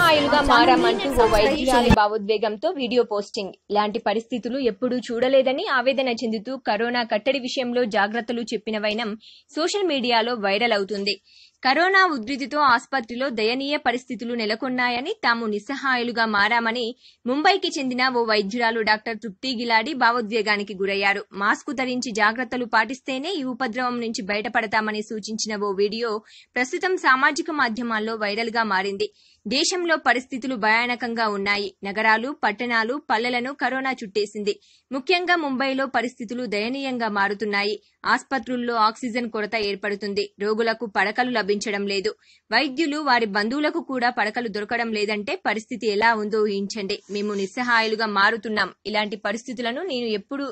నిస్సహాయులుగా మారామంటూ ఓ వైద్యురాలి భావోద్వేగంతో video posting. ఇలాంటి పరిస్థితులు ఎప్పుడూ చూడలేదని ఆవేదన చెందుతూ కరోనా కట్టడి విషయంలో జాగ్రత్తలు చెప్పిన వైనం సోషల్ మీడియాలో వైరల్ అవుతుంది. కరోనా ఉధృతితో ఆసుపత్రిలో దయనీయ పరిస్థితులు నెలకొన్నాయని, తాము నిస్సహాయులుగా మారామని ముంబైకి చెందిన ఓ వైద్యురాలు డాక్టర్ తృప్తి గిలాడి భావోద్వేగానికి గురయ్యారు. మాస్కు ధరించి జాగ్రత్తలు పాటిస్తేనే ఈ ఉపద్రవం నుంచి బయటపడతామని సూచించిన ఓ వీడియో ప్రస్తుతం సామాజిక మాధ్యమాల్లో వైరల్ గా మారింది. దేశంలో పరిస్థితులు భయానకంగా ఉన్నాయి. నగరాలు, పట్టణాలు, పల్లెలను కరోనా చుట్టేసింది. ముఖ్యంగా ముంబైలో పరిస్థితులు దయనీయంగా మారుతున్నాయి. ఆస్పత్రుల్లో ఆక్సిజన్ కొరత ఏర్పడుతుంది. రోగులకు పడకలు లభించడం లేదు. వైద్యులు, వారి బంధువులకు కూడా పడకలు దొరకడం లేదంటే పరిస్థితి ఎలా ఉందో ఊహించండి. మేము నిస్సహాయులుగా మారుతున్నాం. ఇలాంటి పరిస్థితులను నేను ఎప్పుడు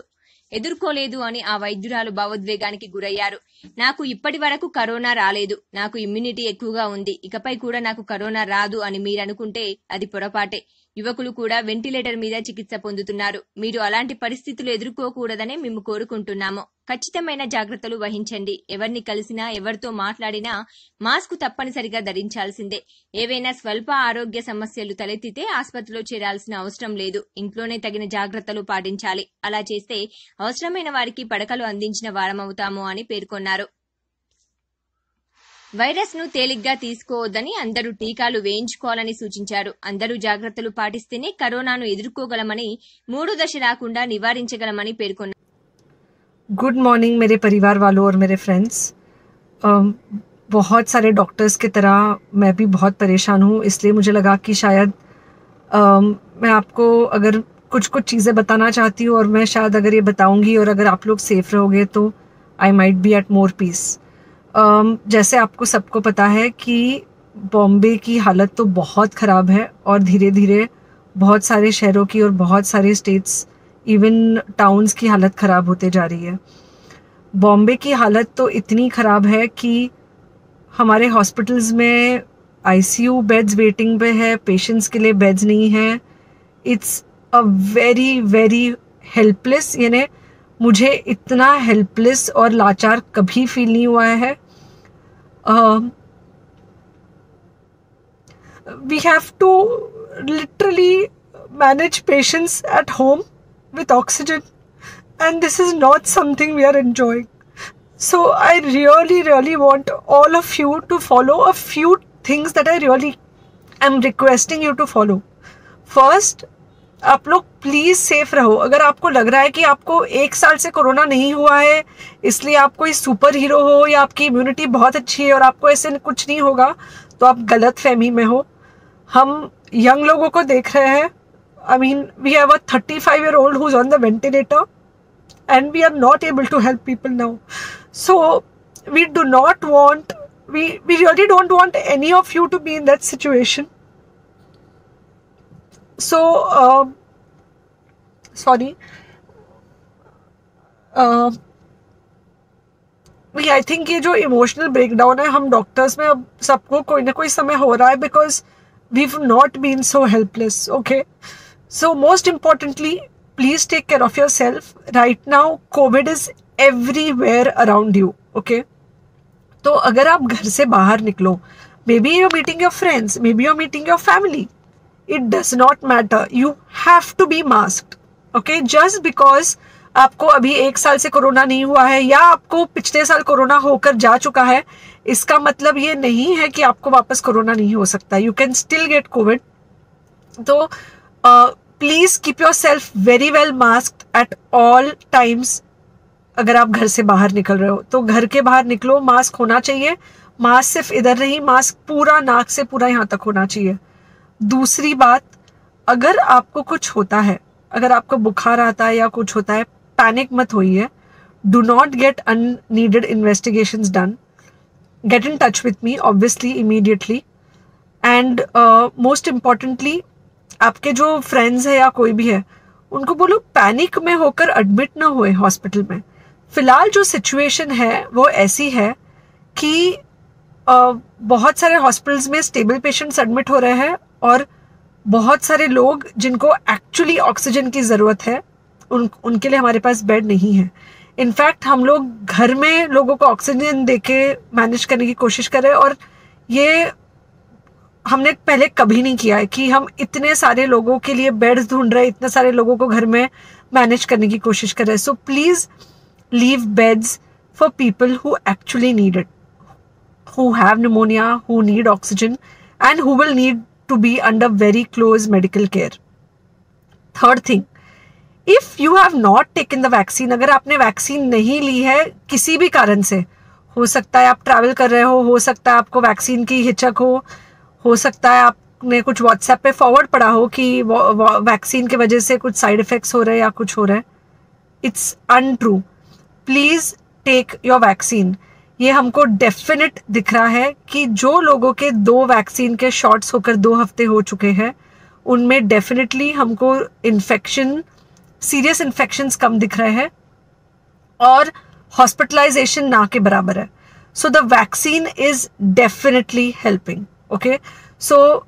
ఎదుర్కోలేదు అని ఆ వైద్యురాలు భావోద్వేగానికి గురయ్యారు. నాకు ఇప్పటి వరకు కరోనా రాలేదు. నాకు ఇమ్యూనిటీ ఎక్కువగా ఉంది. ఇకపై కూడా నాకు కరోనా రాదు అని మీరనుకుంటే అది పొరపాటే. యువకులు కూడా వెంటిలేటర్ మీద చికిత్స పొందుతున్నారు. మీరు అలాంటి పరిస్థితులు ఎదుర్కోకూడదనే మేము కోరుకుంటున్నాము. ఖచ్చితమైన జాగ్రత్తలు వహించండి. ఎవరిని కలిసినా, ఎవరితో మాట్లాడినా మాస్క్ తప్పనిసరిగా ధరించాల్సిందే. ఏవైనా స్వల్ప ఆరోగ్య సమస్యలు తలెత్తితే ఆసుపత్రిలో చేరాల్సిన అవసరం లేదు. ఇంట్లోనే తగిన జాగ్రత్తలు పాటించాలి. అలా చేస్తే అవసరమైన వారికి పడకలు అందించిన వారమవుతాము అని పేర్కొన్నారు. వైరస్ ను తేలిగ్గా తీసుకోవద్దని, అందరూ టీకాలు వేయించుకోవాలని సూచించారు. అందరూ జాగ్రత్తలు పాటిస్తేనే కరోనాను ఎదుర్కోగలమని, 3 దశ రాకుండా నివారించగలమని పేర్కొన్నారు. गुड मॉर्निंग मेरे परिवार वालों और मेरे फ्रेंड्स। बहुत सारे डॉक्टर्स की तरह मैं भी बहुत परेशान हूँ, इसलिए मुझे लगा कि शायद मैं आपको अगर कुछ चीज़ें बताना चाहती हूँ और मैं शायद अगर ये बताऊँगी और अगर आप लोग सेफ रहोगे तो I might be at more peace. जैसे आपको सबको पता है कि बॉम्बे की हालत तो बहुत ख़राब है और धीरे धीरे बहुत सारे शहरों की और बहुत सारे स्टेट्स, इवन टाउन्स की हालत ख़राब होते जा रही है। बॉम्बे की हालत तो इतनी ख़राब है कि हमारे हॉस्पिटल्स में आईसीयू बेड्स वेटिंग पे है, पेशेंट्स के लिए बेड्स नहीं है। It's a very very helpless, यानी मुझे इतना हेल्पलेस और लाचार कभी फील नहीं हुआ है। We have to literally manage patients at home with oxygen, and this is not something we are enjoying. So I really want all of you to follow a few things that I really am requesting you to follow. First, आप लोग please safe रहो। अगर आपको लग रहा है कि आपको 1 साल से कोरोना नहीं हुआ है इसलिए आप कोई सुपर हीरो हो या आपकी इम्यूनिटी बहुत अच्छी है और आपको ऐसे कुछ नहीं होगा, तो आप गलत फहमी में हो। हम यंग लोगों को देख रहे हैं। I mean, we have a 35-year-old who's on the ventilator and we are not able to help people now. So we do not want, we really don't want any of you to be in that situation. So sorry, I think ये जो emotional breakdown है हम doctors में अब सबको कोई ना कोई समय हो रहा है, because we've not been so helpless. Okay, so most importantly, please take care of yourself. Right now COVID is everywhere around you. Okay, तो अगर आप घर से बाहर निकलो, maybe you're meeting your friends, maybe you're meeting your family, it does not matter, you have to be masked. Okay, just because आपको अभी 1 साल से कोरोना नहीं हुआ है या आपको पिछले साल कोरोना होकर जा चुका है, इसका मतलब ये नहीं है कि आपको वापस कोरोना नहीं हो सकता. You can still get covid. तो please keep yourself very well masked at all times. अगर आप घर से बाहर निकल रहे हो तो घर के बाहर निकलो, मास्क होना चाहिए. मास्क सिर्फ इधर नहीं, मास्क पूरा नाक से पूरा यहाँ तक होना चाहिए. दूसरी बात, अगर आपको कुछ होता है, अगर आपको बुखार आता है या कुछ होता है, पैनिक मत होइए. Do not get unneeded investigations done. Get in touch with me obviously immediately. And most importantly, आपके जो फ्रेंड्स है या कोई भी है उनको बोलो पैनिक में होकर एडमिट ना हुए हॉस्पिटल में. फिलहाल जो सिचुएशन है वो ऐसी है कि बहुत सारे हॉस्पिटल्स में स्टेबल पेशेंट्स एडमिट हो रहे हैं और बहुत सारे लोग जिनको एक्चुअली ऑक्सीजन की ज़रूरत है उनके लिए हमारे पास बेड नहीं है. इनफैक्ट हम लोग घर में लोगों को ऑक्सीजन देके मैनेज करने की कोशिश कर रहे हैं और ये हमने पहले कभी नहीं किया है कि हम इतने सारे लोगों के लिए बेड्स ढूंढ रहे हैं, इतने सारे लोगों को घर में मैनेज करने की कोशिश कर रहे हैं. So please leave beds for people who actually need it, who have pneumonia, who need oxygen, and who will need to be under very close medical care. Third thing, if you have not taken the vaccine, अगर आपने vaccine नहीं ली है किसी भी कारण से, हो सकता है आप ट्रैवल कर रहे हो सकता है आपको वैक्सीन की हिचक हो सकता है आपने कुछ व्हाट्सएप पे फॉरवर्ड पढ़ा हो कि वैक्सीन की वजह से कुछ साइड इफेक्ट्स हो रहे हैं या कुछ हो रहा है. It's untrue. Please take your vaccine. ये हमको डेफिनेट दिख रहा है कि जो लोगों के 2 वैक्सीन के शॉट्स होकर 2 हफ्ते हो चुके हैं उनमें डेफिनेटली हमको इन्फेक्शन, सीरियस इन्फेक्शंस कम दिख रहे हैं और हॉस्पिटलाइजेशन ना के बराबर है. So the vaccine is definitely helping. Okay, so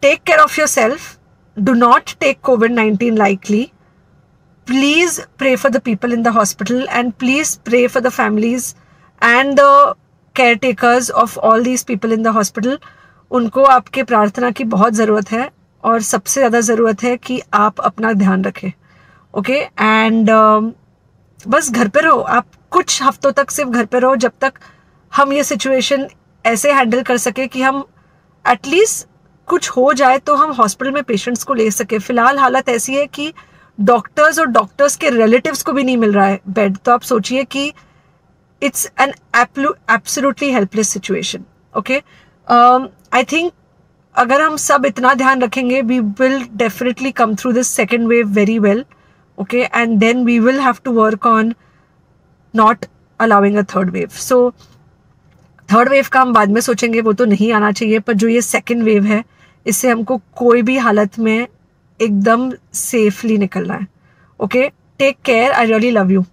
take care of yourself. Do not take COVID-19 lightly. Please pray for the people in the hospital and please pray for the families and the caretakers of all these people in the hospital. उनको आपके प्रार्थना की बहुत ज़रूरत है और सबसे ज़्यादा ज़रूरत है कि आप अपना ध्यान रखें. ओके, एंड बस घर पे रहो. आप कुछ हफ्तों तक सिर्फ घर पे रहो जब तक हम ये सिचुएशन ऐसे हैंडल कर सके कि हम एटलीस्ट कुछ हो जाए तो हम हॉस्पिटल में पेशेंट्स को ले सके. फिलहाल हालत ऐसी है कि डॉक्टर्स और डॉक्टर्स के रिलेटिव्स को भी नहीं मिल रहा है बेड. तो आप सोचिए कि it's an absolutely helpless situation. Okay, I think अगर हम सब इतना ध्यान रखेंगे we will definitely come through this second wave very well. Okay, and then we will have to work on not allowing a third wave. So third wave का हम बाद में सोचेंगे, वो तो नहीं आना चाहिए, पर जो ये सेकेंड वेव है इससे हमको कोई भी हालत में एकदम सेफली निकलना है. Okay, take care. I really love you.